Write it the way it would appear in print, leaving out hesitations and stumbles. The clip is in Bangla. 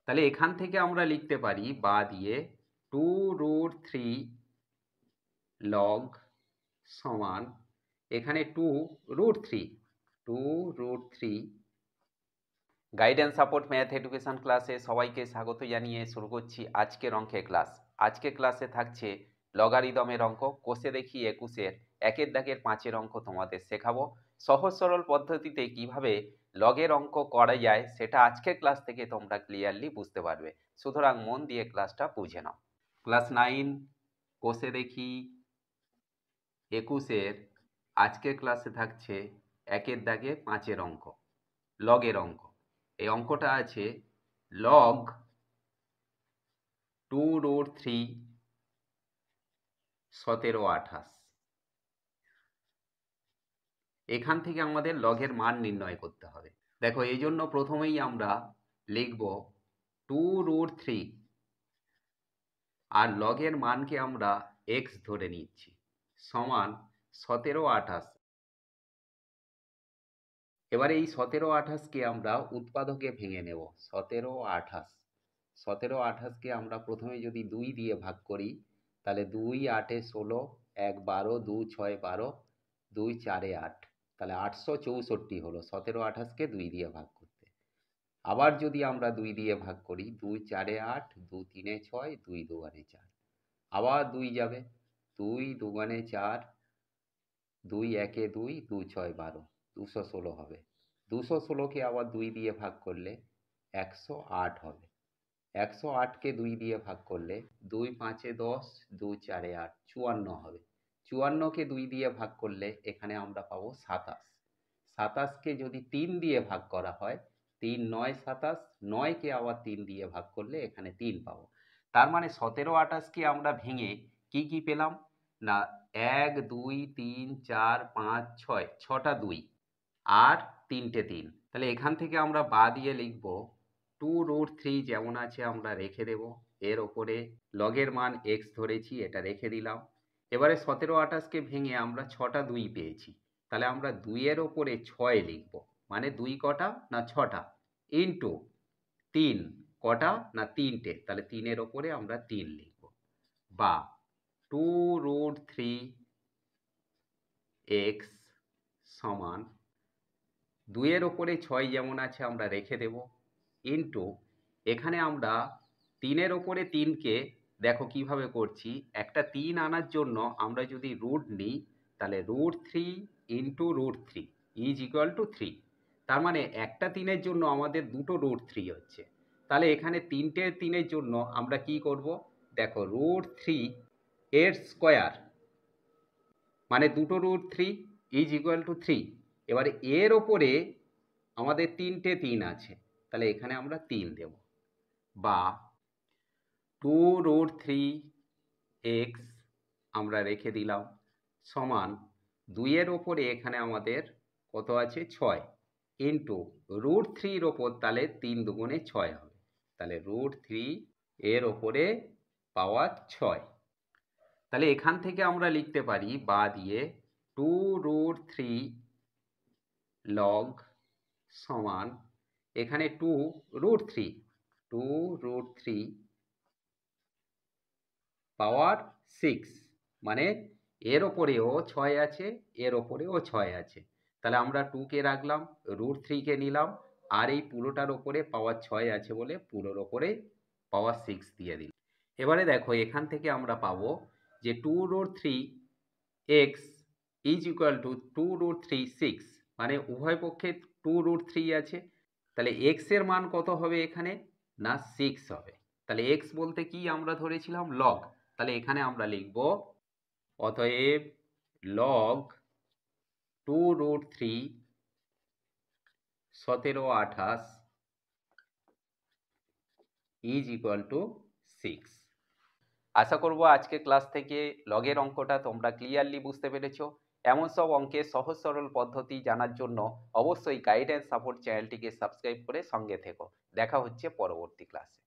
তাহলে এখান থেকে আমরা লিখতে পারি বা দিয়ে 2√3 লগ সমান এখানে 2√3 গাইডেন্স সাপোর্ট ম্যাথ এডুকেশন ক্লাসে সবাইকে স্বাগত জানিয়ে শুরু করছি আজকের অঙ্কের ক্লাস। আজকের ক্লাসে থাকছে লগারিদমের অঙ্ক, কোষে দেখি 21-এর 1-এর দাগের 5-এর অঙ্ক তোমাদের শেখাবো। সহজ সরল পদ্ধতিতে কিভাবে লগের অঙ্ক করা যায় সেটা আজকের ক্লাস থেকে তোমরা ক্লিয়ারলি বুঝতে পারবে। সুতরাং মন দিয়ে ক্লাসটা বুঝে নাও। ক্লাস 9 কোষে দেখি 21-এর আজকের ক্লাসে থাকছে 1-এর দাগে 5-এর অঙ্ক, লগের অঙ্ক। এই অঙ্কটা আছে লগ 2√3 1728। এখান থেকে আমাদের লগের মান নির্ণয় করতে হবে। দেখো এই জন্য প্রথমেই আমরা লিখব 2√3 আর লগের মানকে আমরা x ধরে নিচ্ছি সমান 1728। এবারে এই 1728কে আমরা উৎপাদকে ভেঙে নেব। 1728কে আমরা প্রথমে যদি 2 দিয়ে ভাগ করি তাহলে 2 8 16, 1 12, 2 6 12, 2 4 8, তাহলে 864 হলো 1728কে 2 দিয়ে ভাগ করতে। আবার যদি আমরা 2 দিয়ে ভাগ করি 2 4 8, 2 3 6, 2 2 4, আবার 2 যাবে 2 2 4, 2 1 2, 2 6 12, 216 হবে। 216কে আবার 2 দিয়ে ভাগ করলে 108 হবে। 108কে 2 দিয়ে ভাগ করলে 2 5 10, 2 4 8, 54 হবে। 54কে 2 দিয়ে ভাগ করলে এখানে আমরা পাবো 27। 27কে যদি 3 দিয়ে ভাগ করা হয় 3 9 27, 9কে আবার 3 দিয়ে ভাগ করলে এখানে 3 পাবো। তার মানে 17 28কে আমরা ভেঙে কি কি পেলাম না 1 2 3 4 5 6, 6টা 2 আর 3টে 3। তাহলে এখান থেকে আমরা বা দিয়ে লিখব 2√3 যেমন আছে আমরা রেখে দেব, এর ওপরে লগের মান x ধরেছি এটা রেখে দিলাম। এবারে 17 28কে ভেঙে আমরা 6টা 2 পেয়েছি, তাহলে আমরা 2 এর ওপরে 6 লিখব, মানে 2 কটা না 6টা, ইন্টু 3 কটা না 3টে, তাহলে 3 এর ওপরে আমরা 3 লিখব। বা 2√3x সমান 2 এর ওপরে 6 যেমন আছে আমরা রেখে দেব, ইন্টু এখানে আমরা 3 এর ওপরে 3কে দেখো কিভাবে করছি, একটা 3 আনার জন্য আমরা যদি রুট নিই তাহলে √3 ইন্টু √3 ইজ ইকুয়াল টু 3। তার মানে একটা 3-এর জন্য আমাদের দুটো √3 হচ্ছে। তাহলে এখানে 3টে 3-এর জন্য আমরা কি করব, দেখো √3 এর স্কোয়ার মানে দুটো √3 ইজ ইকুয়াল টু 3। এবারে এর ওপরে আমাদের 3টে 3 আছে, তাহলে এখানে আমরা 3 দেব। বা 2√3x আমরা রেখে দিলাম সমান 2 এর ওপরে এখানে আমাদের কত আছে 6, ইন্টু √3 ওপর তাহলে 3 দুগুণে 6 হবে, তাহলে √3 এর ওপরে পাওয়ার 6। তাহলে এখান থেকে আমরা লিখতে পারি বা দিয়ে 2√3 লগ সমান এখানে 2√3 পাওয়ার 6, মানে এর ওপরেও 6 আছে এর ওপরেও 6 আছে, তাহলে আমরা 2কে রাখলাম, √3কে নিলাম, আর এই পুরোটার ওপরে পাওয়ার 6 আছে বলে পুরোর ওপরে পাওয়ার 6 দিয়ে দিলাম। এবারে দেখো এখান থেকে আমরা পাবো যে 2√3x ইজ ইকুয়াল টু 2√3 6, মানে উভয় পক্ষে 2√3 আছে, তাহলে x এর মান কত হবে এখানে না 6 হবে। তাহলে x বলতে কি আমরা ধরেছিলাম লগ, তাহলে এখানে আমরা লিখব অতএব লগ 2√3 1728 ইজ ইকুয়াল টু 6। আশা করব আজকে ক্লাস থেকে লগের অঙ্কটা তোমরা ক্লিয়ারলি বুঝতে পেরেছো। এমন সব অঙ্কের সহজ সরল পদ্ধতি জানার জন্য অবশ্যই গাইডেন্স সাপোর্ট চ্যানেলটিকে সাবস্ক্রাইব করে সঙ্গে থেকো। দেখা হচ্ছে পরবর্তী ক্লাসে।